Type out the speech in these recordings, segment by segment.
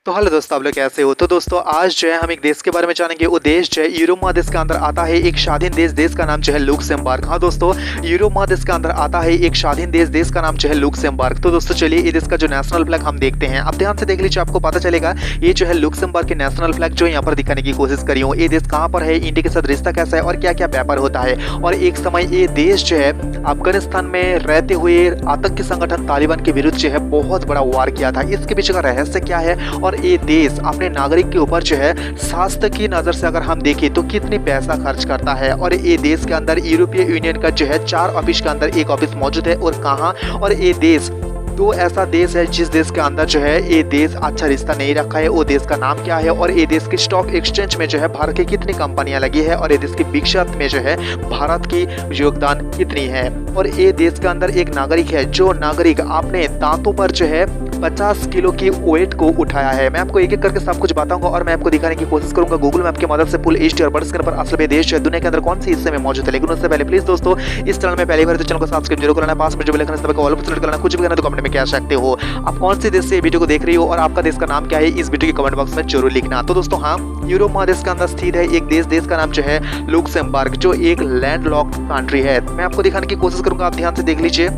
तो हेलो दोस्तों, आप लोग कैसे हो। तो दोस्तों आज जो है हम एक देश के बारे में जानेंगे। वो देश जो है यूरोप महादेश के अंदर आता है, एक स्वाधीन देश का नाम जो है लुक्सेमबर्ग। हाँ दोस्तों, यूरोप महादेश के अंदर आता है एक स्वाधीन देश का नाम जो है लुक्सेमबर्ग। तो दोस्तों चलिए ये देश का जो नेशनल फ्लैग हम देखते हैं। अब ध्यान से देख लीजिए, आपको पता चलेगा ये जो है लुक्सेमबर्ग के नेशनल फ्लैग जो यहाँ पर दिखाने की कोशिश करी हूँ। ये देश कहाँ पर है, इंडिया के साथ रिश्ता कैसा है और क्या क्या व्यापार होता है। और एक समय ये देश जो है अफगानिस्तान में रहते हुए आतंकी संगठन तालिबान के विरुद्ध जो है बहुत बड़ा वार किया था। इसके पीछे का रहस्य क्या है और ये देश अपने नागरिक के ऊपर जो है स्वास्थ्य की नज़र से अगर हम देखें तो कितनी पैसा खर्च करता है। और ये देश के अंदर यूरोपीय यूनियन का जो है 4 ऑफिस के अंदर एक ऑफिस मौजूद है। और कहाँ, और ये देश तो ऐसा देश है जिस देश के अंदर जो है ये देश अच्छा रिश्ता नहीं रखा है। वो देश का नाम क्या है और ये देश की स्टॉक एक्सचेंज में जो है भारत की कितनी कंपनियां लगी है और ये देश की विकसित में जो है भारत की योगदान कितनी है। और ये देश के अंदर एक नागरिक है जो नागरिक अपने दांतों पर जो है 50 किलो की वेट को उठाया है। मैं आपको एक एक करके सब कुछ बताऊंगा और मैं आपको दिखाने की कोशिश करूंगा गूगल मैप की मदद से फुल एचडी और बड़े स्क्रीन पर असल में देश दुनिया के अंदर कौन सी हिस्से में मौजूद है। लेकिन उससे पहले प्लीज दोस्तों इस चैनल में पहली बार तो चैनल को सब्सक्राइब जरूर करना, पास में जो बेल आइकन है ऑल पर सेलेक्ट करना। कुछ भी करना तो कमेंट में कह सकते हो आप कौन से देश से वीडियो को देख रही हो और आपका देश का नाम क्या है, इस वीडियो के कमेंट बॉक्स में जरूर लिखना। तो दोस्तों हाँ, यूरोप महादेश के अंदर स्थित है एक देश का नाम जो है लुक्सेमबर्ग, जो एक लैंडलॉक्ड कंट्री है। मैं आपको दिखाने की कोशिश करूंगा, आप ध्यान से देख लीजिए।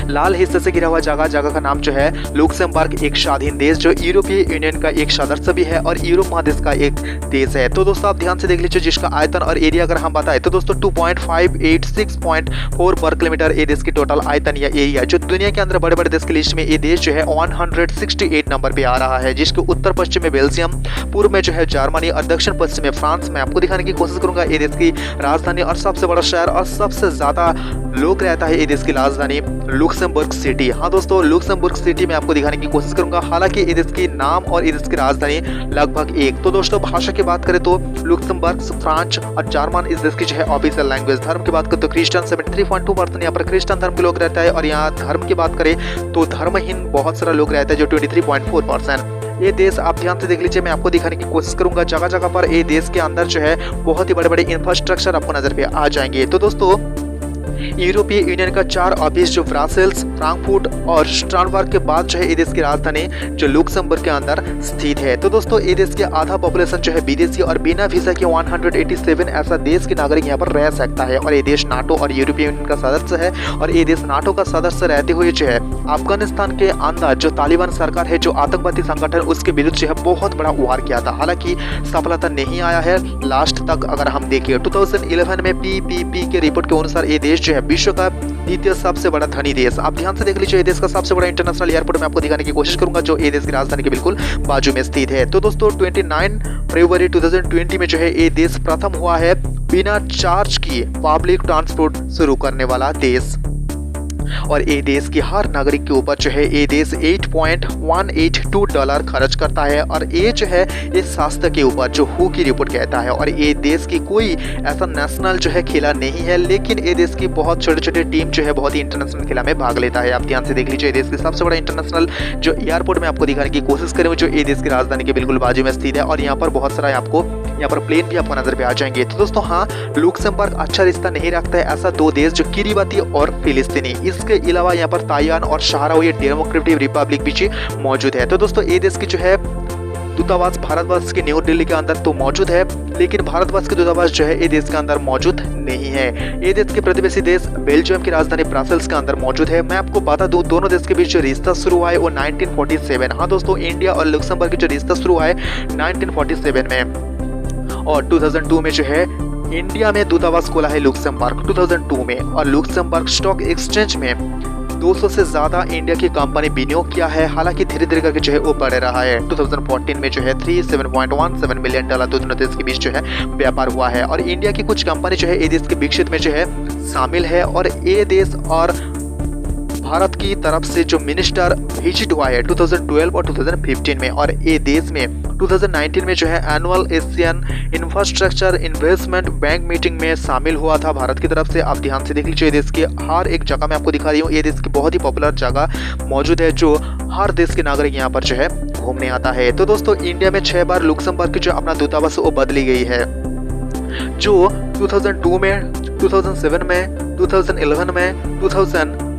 लाल हिस्से से घिरा हुआ जगह का नाम जो है लुक्सेमबर्ग, एक स्वाधीन देश जो यूरोपीय यूनियन का एक सदस्य भी है और यूरोप महादेश का एक देश है। तो दोस्तों आप ध्यान से देख लीजिए, जिसका आयतन और एरिया अगर हम बताएं तो दोस्तों 2.586.4 वर्ग किलोमीटर ये देश की टोटल आयतन या एरिया, जो दुनिया के अंदर बड़े बड़े देश की लिस्ट में ये देश जो है 168 नंबर पे आ रहा है। जिसके उत्तर पश्चिम में बेल्जियम, पूर्व में जो है जर्मनी और दक्षिण पश्चिम में फ्रांस। मैं आपको दिखाने की कोशिश करूंगा ये देश की राजधानी और सबसे बड़ा शहर और सबसे ज्यादा लोग रहता है ये देश की राजधानी लुक्सेमबर्ग सिटी। हाँ दोस्तों, लुक्सेमबर्ग सिटी में आपको दिखाने की कोशिश करूंगा। हालांकि ये देश की नाम और ये देश की राजधानी लगभग एक। तो दोस्तों भाषा की बात करें तो लुक्सेमबर्ग, फ्रांच और जर्मन इस देश की जो है ऑफिशियल लैंग्वेज। धर्म की बात करें तो क्रिश्चियन 73.2% यहाँ पर क्रिश्चियन धर्म के लोग रहता है। और यहाँ धर्म की बात करें तो धर्महीन बहुत सारा लोग रहता है जो 23.4%। ये देश आप ध्यान से देख लीजिए, मैं आपको दिखाने की कोशिश करूंगा। जगह जगह पर ये देश के अंदर जो है बहुत ही बड़े बड़े इंफ्रास्ट्रक्चर आपको नजर पे आ जाएंगे। तो दोस्तों यूरोपीय यूनियन का 4 ऑफिस जो ब्रसेल्स, फ्रैंकफर्ट और स्ट्रासबर्ग के बाद जो है ये देश की राजधानी जो लुक्सेमबर्ग के अंदर स्थित है। तो दोस्तों ये देश के आधा पॉपुलेशन जो है विदेशी और बिना वीजा के 187 ऐसा देश के नागरिक यहाँ पर रह सकता है। और ये देश नाटो और यूरोपीय यूनियन का सदस्य है। और ये देश नाटो का सदस्य रहते हुए जो है अफगानिस्तान के अंदर जो तालिबान सरकार है, जो आतंकवादी संगठन, उसके विरुद्ध जो है बहुत बड़ा वार किया था। हालांकि सफलता नहीं आया है लास्ट तक। अगर हम देखें 2011 में पीपीपी के रिपोर्ट के अनुसार ये देश जो है विश्व का द्वितीय सबसे बड़ा धनी देश। आप ध्यान से देख लीजिए, ये देश का सबसे बड़ा इंटरनेशनल एयरपोर्ट मैं आपको दिखाने की कोशिश करूंगा जो ये देश की राजधानी के बिल्कुल बाजू में स्थित है। तो दोस्तों 29 फरवरी 2020 में जो है ये देश प्रथम हुआ है बिना चार्ज किए पब्लिक ट्रांसपोर्ट शुरू करने वाला देश। और ये देश की हर नागरिक के ऊपर जो है ये देश $8.182 खर्च करता है। और ये जो है ये स्वास्थ्य के ऊपर जो हु की रिपोर्ट कहता है। और ये देश की कोई ऐसा नेशनल जो है खेला नहीं है, लेकिन ये देश की बहुत छोटे छोटे टीम जो है बहुत ही इंटरनेशनल खेला में भाग लेता है। आप ध्यान से देख लीजिए, देश की सबसे बड़ा इंटरनेशनल जो एयरपोर्ट में आपको दिखाने की कोशिश करें जो ये देश की राजधानी के बिल्कुल बाजू में स्थित है। और यहाँ पर बहुत सारा आपको यहाँ पर प्लेन भी आपको नजर पे आ जाएंगे। तो दोस्तों हाँ, लुक्सेमबर्ग अच्छा रिश्ता नहीं रखता है ऐसा 2 देश जो किरीबाती और फिलिस्तीनी। इसके अलावा यहाँ पर ताइवान और शाहरावी डेमोक्रेटिक रिपब्लिक भी मौजूद है। तो दोस्तों ये देश की जो है दूतावास भारतवर्ष के न्यू दिल्ली के अंदर तो मौजूद है, लेकिन भारतवर्ष के दूतावास जो है ये देश के अंदर मौजूद नहीं है। ये देश के प्रतिवेशी देश बेल्जियम की राजधानी ब्रसेल्स के अंदर मौजूद है। मैं आपको बता दूं दोनों देश के बीच जो रिश्ता शुरू हुआ है वो 1947। हाँ दोस्तों, इंडिया और लुक्सेमबर्ग की जो रिश्ता शुरू हुआ है 1947 में। और 2002 में जो है इंडिया में दूतावास खोला है लुक्सेमबर्ग 2002 में। और लुक्सेमबर्ग स्टॉक एक्सचेंज में 200 से ज्यादा इंडिया की कंपनी विनियोग किया है। हालांकि धीरे धीरे करके जो है वो बढ़ रहा है। 2014 में जो है $37.17 मिलियन दोनों देश के बीच जो है व्यापार हुआ है। और इंडिया की कुछ कंपनी जो है ये देश के विकसित में जो है शामिल है। और ये देश और भारत की तरफ से जो मिनिस्टर विजिट हुआ है 2012 और 2015 में। और ये देश में 2019 में जो है annual Asian infrastructure investment bank meeting में शामिल हुआ था भारत की तरफ से। आप ध्यान से देख लीजिए, देश के हर एक जगह मैं आपको दिखा रही हूँ। ये देश की बहुत ही पॉपुलर जगह मौजूद है जो हर देश के नागरिक यहाँ पर जो है घूमने आता है। तो दोस्तों इंडिया में 6 बार लुक्सेमबर्ग की जो अपना दूतावास वो बदली गई है, जो 2002 में, 2007 में, 2011 में,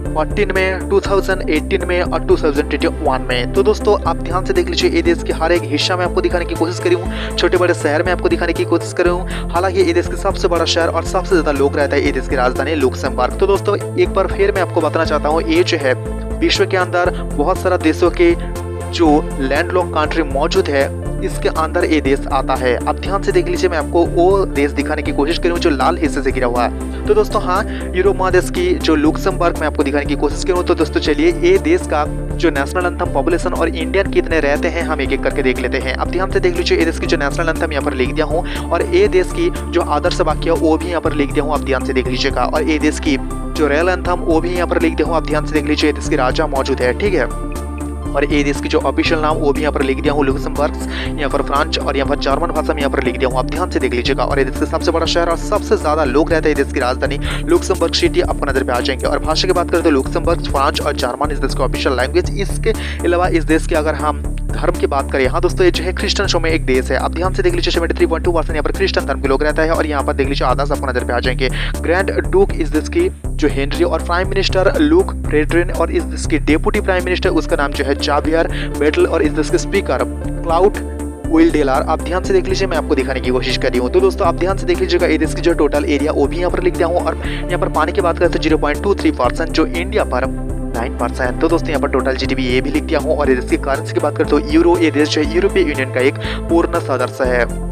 2014 में, 2018 में और 2021 में। तो दोस्तों आप ध्यान से देख लीजिए, ये देश के हर एक हिस्सा में आपको दिखाने की कोशिश करी हूँ, छोटे बड़े शहर में आपको दिखाने की कोशिश करी हूँ। हालांकि ये देश का सबसे बड़ा शहर और सबसे ज्यादा लोग रहता है ये देश की राजधानी लुक्सेमबर्ग। तो दोस्तों एक बार फिर मैं आपको बताना चाहता हूँ, ये जो है विश्व के अंदर बहुत सारा देशों के जो लैंडलॉक कंट्री मौजूद है इसके अंदर ये देश आता है। आप ध्यान से देख लीजिए, मैं आपको वो देश दिखाने की कोशिश करूँ जो लाल हिस्से से घिरा हुआ है। तो दोस्तों हाँ, यूरोप महादेश की जो लुक्सेमबर्ग में आपको दिखाने की कोशिश करूँ। तो दोस्तों चलिए, ये देश का जो नेशनल एंथम, पॉपुलेशन और इंडियन कितने रहते हैं हम एक एक करके देख लेते हैं। आप ध्यान से देख लीजिए, ये देश की जो नेशनल एंथम यहाँ पर लिख दिया हूँ और ये देश की जो आदर्श वाक्य वो भी यहाँ पर लिख दिया हूँ, आप ध्यान से देख लीजिएगा। और ये देश की जो रॉयल एंथम वो भी यहाँ पर लिख दिया हूँ, आप ध्यान से देख लीजिए। देश के राजा मौजूद है, ठीक है। और ये देश की जो ऑफिशियल नाम वो भी यहाँ पर लिख दिया हूँ, लुक्सेमबर्ग। यहाँ पर फ्रेंच और यहाँ पर जर्मन भाषा में यहाँ पर लिख दिया हूँ, आप ध्यान से देख लीजिएगा। और ये देश का सबसे बड़ा शहर और सबसे ज्यादा लोग रहते हैं देश की राजधानी लुक्सेमबर्ग सिटी आपको नजर पे आ जाएंगे। और भाषा की बात करें तो लुक्सेमबर्ग, फ्रांच और जर्मन इस देश की ऑफिशियल लैंग्वेज। इसके अलावा इस देश की अगर हम धर्म की बात करें, हाँ दोस्तों, ये जो है क्रिश्चियन में एक देश है। आप ध्यान से देख लीजिए, 73.2% यहाँ पर क्रिश्चियन धर्म के लोग रहता है। और यहाँ पर देख लीजिए आधार आपको नजर पे आ जाएंगे। ग्रैंड डूक इस देश की जो हेनरी और प्राइम मिनिस्टर लूक फ्रेडरिन और इस देश की डेप्यूटी प्राइम मिनिस्टर उसका नाम जो है जावियर बेटल और इस देश के स्पीकर क्लाउड विल्डेलार। आप ध्यान से देख लीजिए, मैं आपको दिखाने की कोशिश कर रही हूँ। तो दोस्तों आप ध्यान से देख लीजिएगा, ये देश की जो टोटल एरिया वो भी यहाँ पर लिख दिया हूँ। और यहाँ पर पानी की बात करें तो 0.23%, जो इंडिया पर 9%। तो दोस्तों यहाँ पर टोटल जीडीपी ये भी लिख दिया हूँ। और इसकी करेंसी की बात करें तो यूरो, ये देश जो है यूरोपीय यूनियन का एक पूर्ण सदस्य है।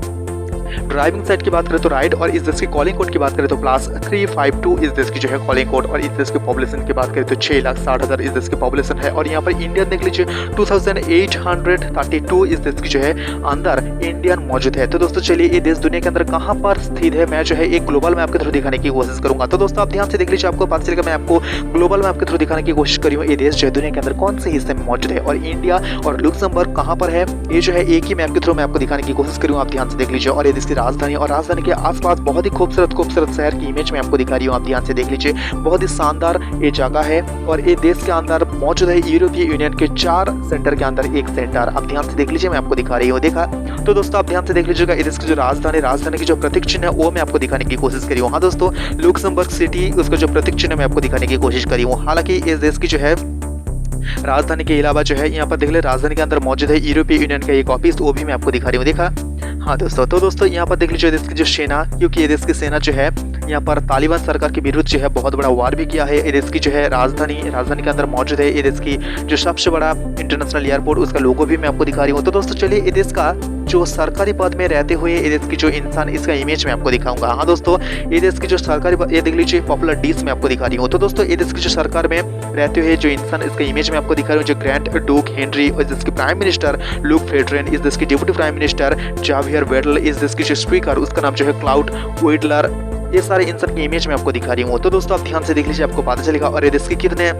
ड्राइविंग साइड की बात करें तो राइट, और इस देश की कॉलिंग कोड की बात करें तो +352 इस देश की जो है कॉलिंग कोड। और इस देश की पॉपुलेशन की बात करें तो 6,60,000 इस देश की पॉपुलेशन है। और यहाँ पर इंडियन देख लीजिए 2832 इस देश की जो है अंदर इंडियन मौजूद है। तो दोस्तों चलिए, ये देश दुनिया के अंदर कहाँ पर स्थित है मैं जो है एक ग्लोबल मैप के थ्रू दिखाने की कोशिश करूंगा। तो दोस्तों आप ध्यान से देख लीजिए, आपको पता चलेगा मैं आपको ग्लोबल मैप के थ्रू दिखाने की कोशिश करी हूँ ये देश जो है दुनिया के अंदर कौन से हिस्से में मौजूद है और इंडिया और लुक्सेमबर्ग कहाँ पर है। ये जो है एक ही मैप के थ्रू मैं आपको दिखाने की कोशिश करूँ, आप ध्यान से देख लीजिए। और ये देश की राजधानी और राजधानी के आसपास बहुत ही खूबसूरत शहर की इमेज में आपको दिखा रही हूँ, आप ध्यान से देख लीजिए। बहुत ही शानदार ये जगह है। और ये देश के अंदर मौजूद है यूरोपीय यूनियन के 4 सेंटर के अंदर एक सेंटर, आप ध्यान से देख लीजिए, मैं आपको दिखा रही हूँ। देखा? तो दोस्तों आप ध्यान से देख लीजिएगा, इस की जो राजधानी की जो प्रतीक चिन्ह है वो मैं आपको दिखाने की कोशिश करी हूँ। हाँ दोस्तों, लुक्सेमबर्ग सिटी उसका जो प्रतीक चिन्ह मैं आपको दिखाने की कोशिश करी हूँ। हालांकि इस देश की जो है राजधानी के अलावा जो है यहाँ पर देख ले राजधानी के अंदर मौजूद है यूरोपीय यूनियन का एक ऑफिस, वो भी मैं आपको दिखा रही हूँ। देखा? हाँ दोस्तों, तो दोस्तों यहाँ पर देख लीजिए देश की जो सेना, क्योंकि ये देश की सेना जो है यहाँ पर तालिबान सरकार के विरुद्ध जो है बहुत बड़ा वार भी किया है। ये देश की जो है राजधानी के अंदर मौजूद है। ये देश की जो सबसे बड़ा इंटरनेशनल एयरपोर्ट उसका लोगो भी मैं आपको दिखा रही हूँ। तो दोस्तों चलिए, ये देश का जो सरकारी पद में रहते हुए ये देश की जो इंसान, इसका इमेज मैं आपको दिखाऊंगा। हाँ दोस्तों, ये देश की जो सरकारी, ये देख लीजिए पॉपुलर डिश मैं आपको दिखा रही हूँ। तो दोस्तों ये देश की जो सरकार में रहते हुए जो इंसान, इसका इमेज मैं आपको दिखा रही हूँ, जो ग्रैंड डूक हेनरी, इस देश के प्राइम मिनिस्टर लूक फ्रेडरिन, इस देश के deputy prime minister Xavier Bettel, इस देश की जो स्पीकर उसका नाम जो है क्लाउड विल्डेलार। ये सारे इंसान की इमेज में आपको दिखा रही हूँ। तो दोस्तों आप ध्यान से देख लीजिए, आपको पता चलेगा। और ये देश के कितने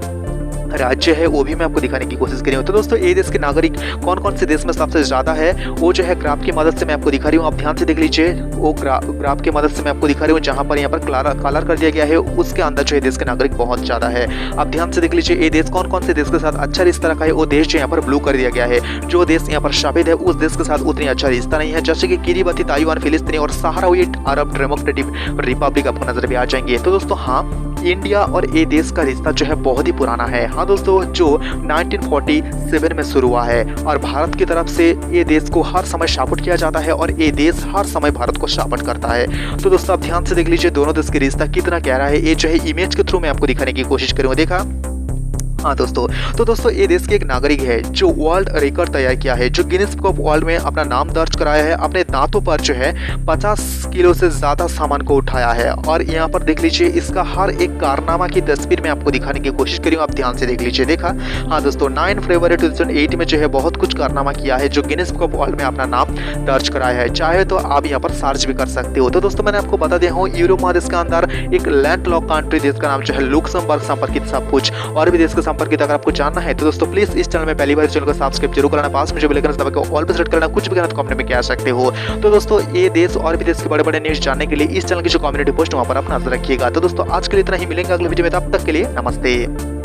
राज्य है वो भी मैं आपको दिखाने की कोशिश कर रही हूँ। तो दोस्तों ये देश के नागरिक कौन कौन से देश में सबसे ज्यादा है वो जो है ग्राफ की मदद से मैं आपको दिखा रही हूँ। आप ध्यान से देख लीजिए, वो ग्राफ की मदद से मैं आपको दिखा रही हूँ, जहाँ पर यहाँ पर कलर कर दिया गया है उसके अंदर जो है देश के नागरिक बहुत ज्यादा है। आप ध्यान से देख लीजिए, ये देश कौन कौन से देश के साथ अच्छा रिश्ता रखा है, वो देश जो यहाँ पर ब्लू कर दिया गया है। जो देश यहाँ पर शामिल है उस देश के साथ उतनी अच्छा रिश्ता नहीं है, जैसे कि किरीबती, ताइवान, फिलिस्तीनी और सहारावी अरब डेमोक्रेटिक रिपब्लिक आपको नजर में आ जाएंगे। तो दोस्तों हाँ, इंडिया और ये देश का रिश्ता जो है बहुत ही पुराना है। हाँ दोस्तों, जो 1947 में शुरू हुआ है और भारत की तरफ से ये देश को हर समय सपोर्ट किया जाता है और ये देश हर समय भारत को सपोर्ट करता है। तो दोस्तों आप ध्यान से देख लीजिए, दोनों देश का रिश्ता कितना गहरा है, ये जो है इमेज के थ्रू मैं आपको दिखाने की कोशिश करूँगा। देखा? हाँ दोस्तों, तो दोस्तों ये देश के एक नागरिक है जो वर्ल्ड रिकॉर्ड तैयार किया है, जो गिनीज बुक ऑफ वर्ल्ड में अपना नाम दर्ज कराया है। अपने दांतों पर जो है 50 किलो से ज्यादा सामान को उठाया है। और यहाँ पर देख लीजिए, इसका हर एक कारनामा की तस्वीर में आपको दिखाने की कोशिश करी हूँ, आप ध्यान से देख लीजिए। देखा? हाँ दोस्तों, 9 फरवरी 2008 में जो है बहुत कुछ कारनामा किया है, जो गिनीज बुक ऑफ वर्ल्ड में अपना नाम दर्ज कराया है। चाहे तो आप यहाँ पर सर्च भी कर सकते हो। तो दोस्तों मैंने आपको बता दिया हूँ, यूरोप महादेश के अंदर एक लैंड लॉक कंट्री देश का नाम जो है लुक्सेमबर्ग संपर्कित सब कुछ और भी देश के संपर्कित अगर आपको जानना है तो दोस्तों प्लीज इस चैनल में पहली बार चैनल को सब्सक्राइब जरूर कराना, पास में जो बेल आइकन दबा के ऑल पे सेट करना, कुछ भी कहना तो कमेंट में कह सकते हो। तो दोस्तों ये देश और भी देश के बड़े बड़े न्यूज जानने के लिए इस चैनल की जो कम्युनिटी पोस्ट वहां पर आप नजर रखिएगा। तो दोस्तों आज के लिए इतना ही, मिलेंगे अगले वीडियो में, तब तक के लिए नमस्ते।